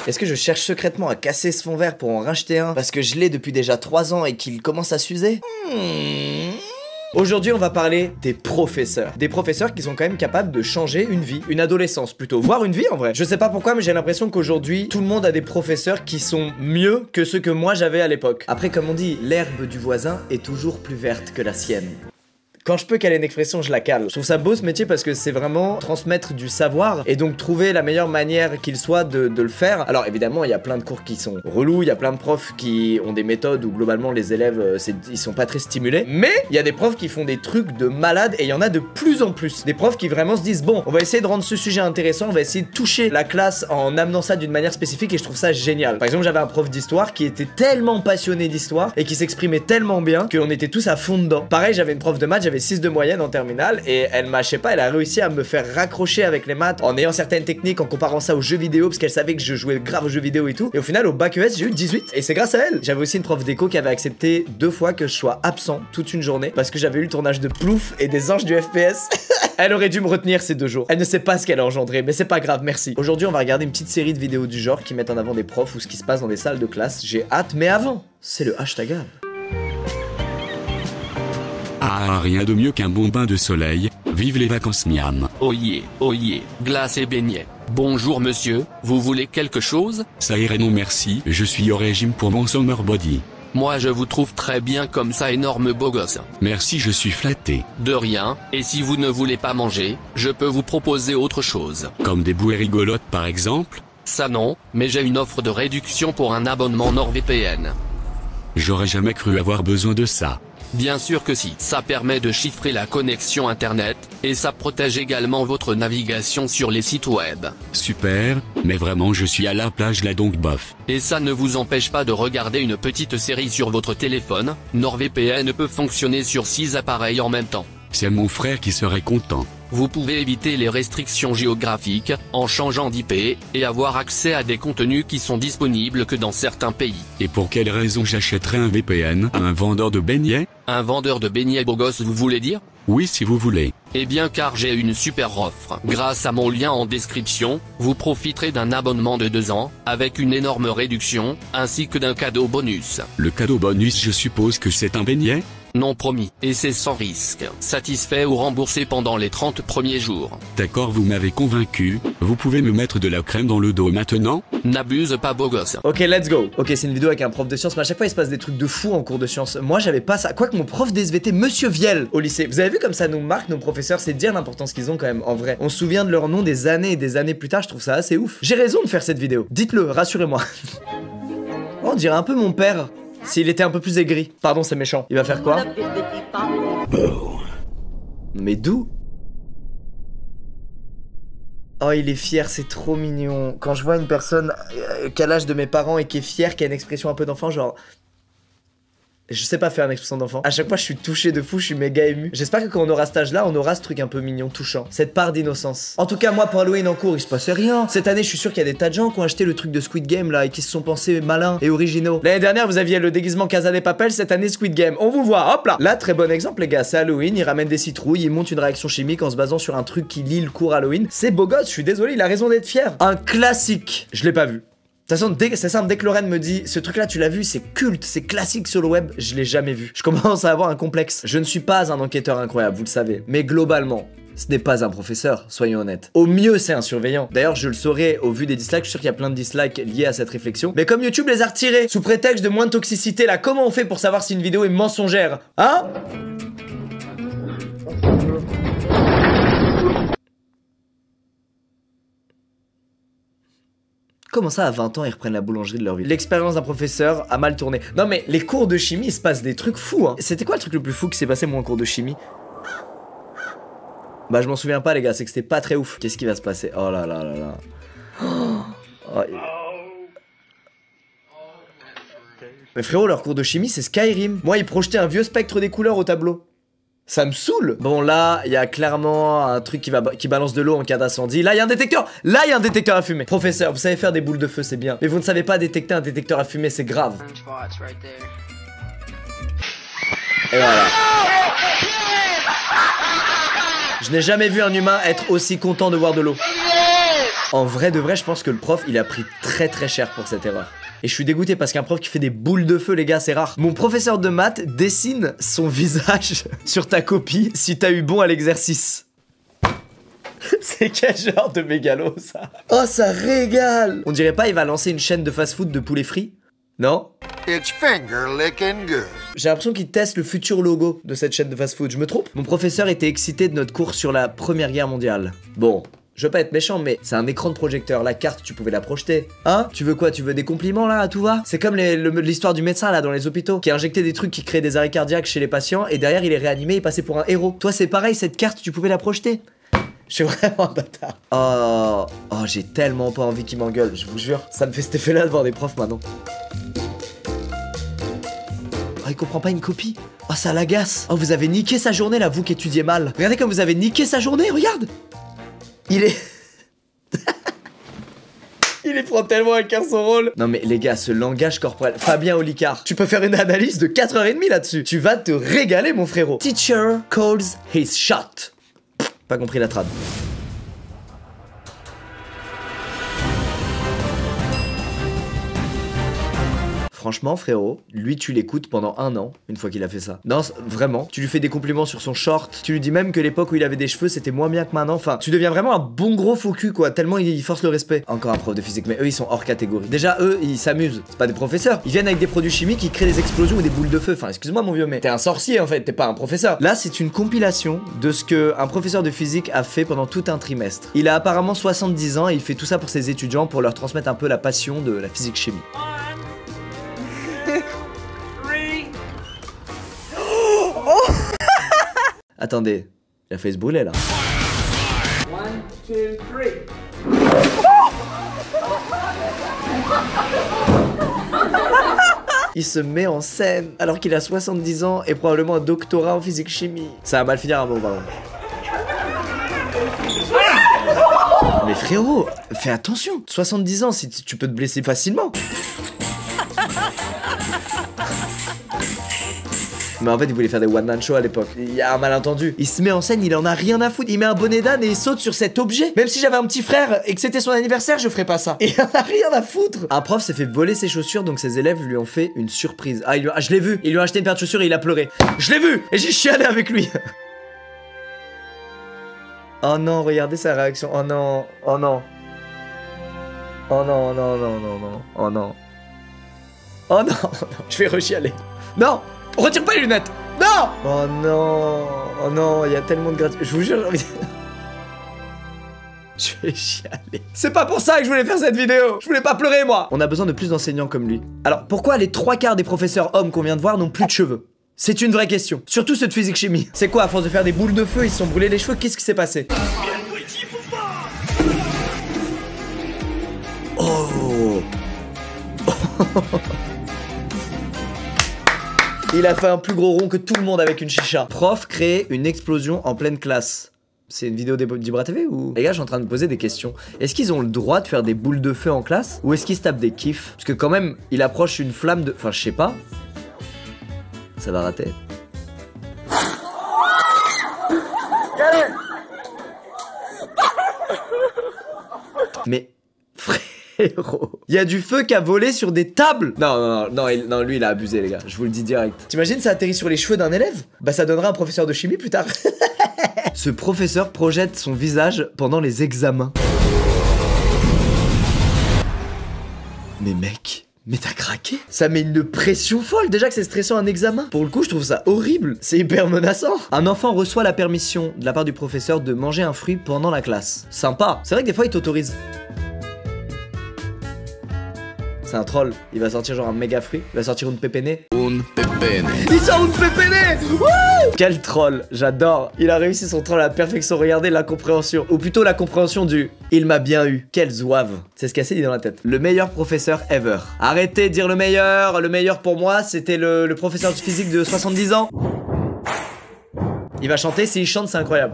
Est-ce que je cherche secrètement à casser ce fond vert pour en racheter un parce que je l'ai depuis déjà 3 ans et qu'il commence à s'user? Aujourd'hui, on va parler des professeurs. Des professeurs qui sont quand même capables de changer une vie, une adolescence plutôt, voire une vie en vrai. Je sais pas pourquoi, mais j'ai l'impression qu'aujourd'hui, tout le monde a des professeurs qui sont mieux que ceux que moi j'avais à l'époque. Après, comme on dit, l'herbe du voisin est toujours plus verte que la sienne. Quand je peux caler une expression, je la cale. Je trouve ça beau ce métier parce que c'est vraiment transmettre du savoir et donc trouver la meilleure manière qu'il soit de le faire. Alors évidemment, il y a plein de cours qui sont relous, il y a plein de profs qui ont des méthodes où globalement les élèves, ils sont pas très stimulés. Mais il y a des profs qui font des trucs de malade et il y en a de plus en plus. Des profs qui vraiment se disent, bon, on va essayer de rendre ce sujet intéressant, on va essayer de toucher la classe en amenant ça d'une manière spécifique et je trouve ça génial. Par exemple, j'avais un prof d'histoire qui était tellement passionné d'histoire et qui s'exprimait tellement bien qu'on était tous à fond dedans. Pareil, j'avais une prof de maths, j'avais 6 de moyenne en terminale et elle m'a, je sais pas, elle a réussi à me faire raccrocher avec les maths en ayant certaines techniques, en comparant ça aux jeux vidéo parce qu'elle savait que je jouais grave aux jeux vidéo et tout. Et au final, au bac ES, j'ai eu 18 et c'est grâce à elle. J'avais aussi une prof d'éco qui avait accepté 2 fois que je sois absent toute une journée parce que j'avais eu le tournage de Plouf et des anges du FPS. Elle aurait dû me retenir ces 2 jours. Elle ne sait pas ce qu'elle a engendré, mais c'est pas grave, merci. Aujourd'hui, on va regarder une petite série de vidéos du genre qui mettent en avant des profs ou ce qui se passe dans des salles de classe. J'ai hâte, mais avant, c'est le hashtag. Ah, rien de mieux qu'un bon bain de soleil, vive les vacances miam. Oh yeah, glace et beignets. Bonjour monsieur, vous voulez quelque chose? Ça irait non merci, je suis au régime pour mon summer body. Moi je vous trouve très bien comme ça, énorme beau gosse. Merci, je suis flatté. De rien, et si vous ne voulez pas manger, je peux vous proposer autre chose. Comme des bouées rigolotes par exemple? Ça non, mais j'ai une offre de réduction pour un abonnement NordVPN. J'aurais jamais cru avoir besoin de ça. Bien sûr que si, ça permet de chiffrer la connexion internet, et ça protège également votre navigation sur les sites web. Super, mais vraiment je suis à la plage là donc bof. Et ça ne vous empêche pas de regarder une petite série sur votre téléphone, NordVPN peut fonctionner sur 6 appareils en même temps. C'est mon frère qui serait content. Vous pouvez éviter les restrictions géographiques, en changeant d'IP, et avoir accès à des contenus qui sont disponibles que dans certains pays. Et pour quelle raison j'achèterais un VPN à un vendeur de beignets? Un vendeur de beignets beau gosse vous voulez dire? Oui si vous voulez. Eh bien car j'ai une super offre. Grâce à mon lien en description, vous profiterez d'un abonnement de 2 ans, avec une énorme réduction, ainsi que d'un cadeau bonus. Le cadeau bonus, je suppose que c'est un beignet? Non promis, et c'est sans risque. Satisfait ou remboursé pendant les 30 premiers jours. D'accord, vous m'avez convaincu. Vous pouvez me mettre de la crème dans le dos maintenant? N'abuse pas beau gosse. Ok, let's go. Ok, c'est une vidéo avec un prof de sciences, mais à chaque fois il se passe des trucs de fou en cours de sciences. Moi j'avais pas ça. Quoique mon prof d'SVT, Monsieur Viel, au lycée. Vous avez vu comme ça nous marque nos professeurs, c'est dire l'importance qu'ils ont quand même, en vrai. On se souvient de leur nom des années et des années plus tard, je trouve ça assez ouf. J'ai raison de faire cette vidéo. Dites-le, rassurez-moi. On dirait un peu mon père. S'il était un peu plus aigri. Pardon, c'est méchant. Il va faire quoi? Mais d'où? Oh, il est fier, c'est trop mignon. Quand je vois une personne qui a l'âge de mes parents et qui est fière, qui a une expression un peu d'enfant, genre... Je sais pas faire une expression d'enfant. À chaque fois, je suis touché de fou, je suis méga ému. J'espère que quand on aura cet âge-là, on aura ce truc un peu mignon, touchant. Cette part d'innocence. En tout cas, moi, pour Halloween en cours, il se passait rien. Cette année, je suis sûr qu'il y a des tas de gens qui ont acheté le truc de Squid Game, là, et qui se sont pensés malins et originaux. L'année dernière, vous aviez le déguisement Casa de Papel, cette année, Squid Game. On vous voit, hop là. Là, très bon exemple, les gars. C'est Halloween, ils ramènent des citrouilles, ils montent une réaction chimique en se basant sur un truc qui lie le cours Halloween. C'est beau gosse, je suis désolé, il a raison d'être fier. Un classique. Je l'ai pas vu. De toute façon, c'est simple, dès que Lorraine me dit ce truc là tu l'as vu, c'est culte, c'est classique sur le web, je l'ai jamais vu. Je commence à avoir un complexe. Je ne suis pas un enquêteur incroyable, vous le savez. Mais globalement, ce n'est pas un professeur, soyons honnêtes. Au mieux, c'est un surveillant. D'ailleurs, je le saurais au vu des dislikes, je suis sûr qu'il y a plein de dislikes liés à cette réflexion. Mais comme YouTube les a retirés, sous prétexte de moins de toxicité, là, comment on fait pour savoir si une vidéo est mensongère? Hein? Comment ça, à 20 ans, ils reprennent la boulangerie de leur vie? L'expérience d'un professeur a mal tourné. Non mais, les cours de chimie, il se passe des trucs fous, hein. C'était quoi le truc le plus fou qui s'est passé, moi, en cours de chimie? Bah, je m'en souviens pas, les gars, c'est que c'était pas très ouf. Qu'est-ce qui va se passer? Oh là là là là. Oh. Mais frérot, leur cours de chimie, c'est Skyrim. Moi, ils projetaient un vieux spectre des couleurs au tableau. Ça me saoule. Bon, là, il y a clairement un truc qui balance de l'eau en cas d'incendie. Là, il y a un détecteur. Là, il y a un détecteur à fumée. Professeur, vous savez faire des boules de feu, c'est bien. Mais vous ne savez pas détecter un détecteur à fumée, c'est grave. Et voilà. Je n'ai jamais vu un humain être aussi content de voir de l'eau. En vrai de vrai, je pense que le prof, il a pris très cher pour cette erreur. Et je suis dégoûté parce qu'un prof qui fait des boules de feu, les gars, c'est rare. Mon professeur de maths dessine son visage sur ta copie si t'as eu bon à l'exercice. C'est quel genre de mégalo, ça? Oh, ça régale! On dirait pas il va lancer une chaîne de fast-food de poulet frit? Non? It's finger licking good. J'ai l'impression qu'il teste le futur logo de cette chaîne de fast-food, je me trompe? Mon professeur était excité de notre cours sur la Première Guerre mondiale. Bon, je veux pas être méchant, mais c'est un écran de projecteur, la carte, tu pouvais la projeter. Hein? Tu veux quoi? Tu veux des compliments, là, à tout va? C'est comme l'histoire du médecin, là, dans les hôpitaux, qui a injecté des trucs qui créaient des arrêts cardiaques chez les patients, et derrière, il est réanimé, il passait pour un héros. Toi, c'est pareil, cette carte, tu pouvais la projeter. Je suis vraiment un bâtard. Oh, j'ai tellement pas envie qu'il m'engueule, je vous jure. Ça me fait cet effet-là de voir des profs maintenant. Oh, il comprend pas une copie. Oh, ça l'agace. Oh, vous avez niqué sa journée, là, vous qui étudiez mal. Regardez comme vous avez niqué sa journée, regarde. Il est... Il prend tellement à cœur son rôle. Non mais les gars, ce langage corporel. Fabien Olicard, tu peux faire une analyse de 4h30 là-dessus. Tu vas te régaler, mon frérot. Teacher calls his shot. Pas compris la trad. Franchement, frérot, lui, tu l'écoutes pendant 1 an, une fois qu'il a fait ça. Non, vraiment, tu lui fais des compliments sur son short, tu lui dis même que l'époque où il avait des cheveux, c'était moins bien que maintenant. Enfin, tu deviens vraiment un bon gros faux cul, quoi, tellement il force le respect. Encore un prof de physique, mais eux, ils sont hors catégorie. Déjà, eux, ils s'amusent. C'est pas des professeurs. Ils viennent avec des produits chimiques, ils créent des explosions ou des boules de feu. Enfin, excuse-moi, mon vieux, mais t'es un sorcier, en fait, t'es pas un professeur. Là, c'est une compilation de ce que un professeur de physique a fait pendant tout un trimestre. Il a apparemment 70 ans et il fait tout ça pour ses étudiants, pour leur transmettre un peu la passion de la physique-chimie. Attendez, il a fait se brûler là. 1, 2, 3. Il se met en scène alors qu'il a 70 ans et probablement un doctorat en physique-chimie. Ça va mal finir un moment, pardon. Mais frérot, fais attention. 70 ans, si tu peux te blesser facilement. Mais en fait, il voulait faire des one-man show à l'époque. Il y a un malentendu. Il se met en scène, il en a rien à foutre. Il met un bonnet d'âne et il saute sur cet objet. Même si j'avais un petit frère et que c'était son anniversaire, je ferais pas ça. Et il en a rien à foutre. Un prof s'est fait voler ses chaussures, donc ses élèves lui ont fait une surprise. Ah, je l'ai vu. Ils lui ont acheté une paire de chaussures et il a pleuré. Je l'ai vu. Et j'ai chialé avec lui. Oh non, regardez sa réaction. Oh non. Oh non. Oh non, non, non, non, non. Oh non. Oh non, non. Je vais rechialer. Non. Retire pas les lunettes. Non. Oh non. Oh non, il y a tellement de gratitude. Je vous jure, j'ai envie de... Je vais chialer. C'est pas pour ça que je voulais faire cette vidéo. Je voulais pas pleurer, moi. On a besoin de plus d'enseignants comme lui. Alors, pourquoi les 3/4 des professeurs hommes qu'on vient de voir n'ont plus de cheveux? C'est une vraie question. Surtout ceux de physique-chimie. C'est quoi, à force de faire des boules de feu, ils se sont brûlés les cheveux? Qu'est-ce qui s'est passé? Oh. Il a fait un plus gros rond que tout le monde avec une chicha. Prof crée une explosion en pleine classe. C'est une vidéo d'Ibra TV ou... Les gars, je suis en train de me poser des questions. Est-ce qu'ils ont le droit de faire des boules de feu en classe? Ou est-ce qu'ils se tapent des kiffs? Parce que quand même, il approche une flamme de... Enfin, je sais pas. Ça va rater. Mais... Frérot, il y a du feu qui a volé sur des tables. Non, lui il a abusé les gars, je vous le dis direct. T'imagines ça atterrit sur les cheveux d'un élève? Bah ça donnera un professeur de chimie plus tard. Ce professeur projette son visage pendant les examens. Mais mec, mais t'as craqué? Ça met une pression folle, déjà que c'est stressant un examen. Pour le coup, je trouve ça horrible, c'est hyper menaçant. Un enfant reçoit la permission de la part du professeur de manger un fruit pendant la classe. Sympa, c'est vrai que des fois il t'autorise. C'est un troll, il va sortir genre un méga fruit, il va sortir une pépénée. Une pépénée. Il sort une pépénée. Wouh! Quel troll, j'adore. Il a réussi son troll à la perfection, regardez l'incompréhension. Ou plutôt la compréhension du « il m'a bien eu ». Quel zouave. C'est ce qu'elle dit dans la tête. Le meilleur professeur ever. Arrêtez de dire le meilleur pour moi, c'était le professeur de physique de 70 ans. Il va chanter, s'il chante, c'est incroyable.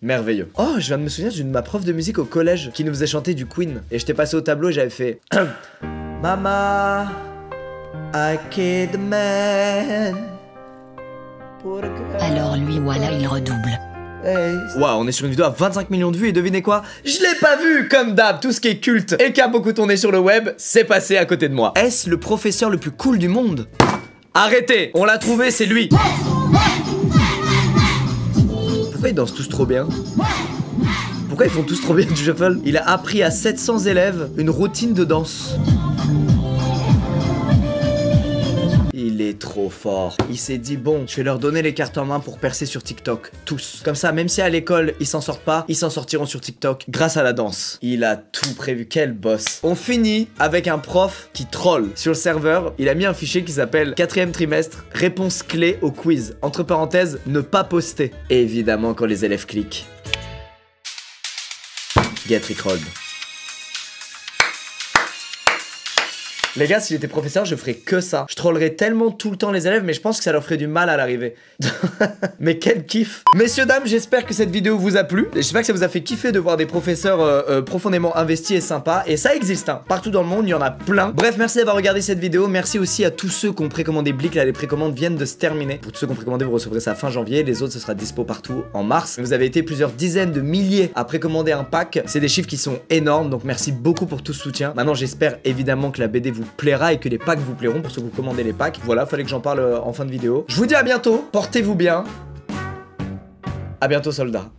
Merveilleux. Oh, je viens de me souvenir d'une ma prof de musique au collège qui nous faisait chanter du Queen. Et j'étais passé au tableau et j'avais fait Mama, I killed the man. Alors lui voilà il redouble. Waouh, on est sur une vidéo à 25 millions de vues et devinez quoi? Je l'ai pas vu. Comme d'hab, tout ce qui est culte et qui a beaucoup tourné sur le web, c'est passé à côté de moi. Est-ce le professeur le plus cool du monde? Arrêtez, on l'a trouvé, c'est lui. Pourquoi ils dansent tous trop bien? Pourquoi ils font tous trop bien du shuffle? Il a appris à 700 élèves une routine de danse. Il est trop fort. Il s'est dit bon, je vais leur donner les cartes en main pour percer sur TikTok. Tous. Comme ça, même si à l'école ils s'en sortent pas, ils s'en sortiront sur TikTok grâce à la danse. Il a tout prévu. Quel boss. On finit avec un prof qui troll. Sur le serveur, il a mis un fichier qui s'appelle 4e trimestre, réponse clé au quiz. Entre parenthèses, ne pas poster. Et évidemment, quand les élèves cliquent. Get rickrolled. Les gars, si j'étais professeur, je ferais que ça. Je trollerais tellement tout le temps les élèves, mais je pense que ça leur ferait du mal à l'arrivée. Mais quel kiff. Messieurs, dames, j'espère que cette vidéo vous a plu. J'espère que ça vous a fait kiffer de voir des professeurs profondément investis et sympas. Et ça existe, hein. Partout dans le monde, il y en a plein. Bref, merci d'avoir regardé cette vidéo. Merci aussi à tous ceux qui ont précommandé Blick. Là, les précommandes viennent de se terminer. Pour tous ceux qui ont précommandé, vous recevrez ça fin janvier. Les autres, ce sera dispo partout en mars. Vous avez été plusieurs dizaines de milliers à précommander un pack. C'est des chiffres qui sont énormes. Donc merci beaucoup pour tout ce soutien. Maintenant, j'espère évidemment que la BD vous plaira et que les packs vous plairont pour ceux que vous commandez les packs. Voilà, fallait que j'en parle en fin de vidéo. Je vous dis à bientôt, portez-vous bien. À bientôt, soldats.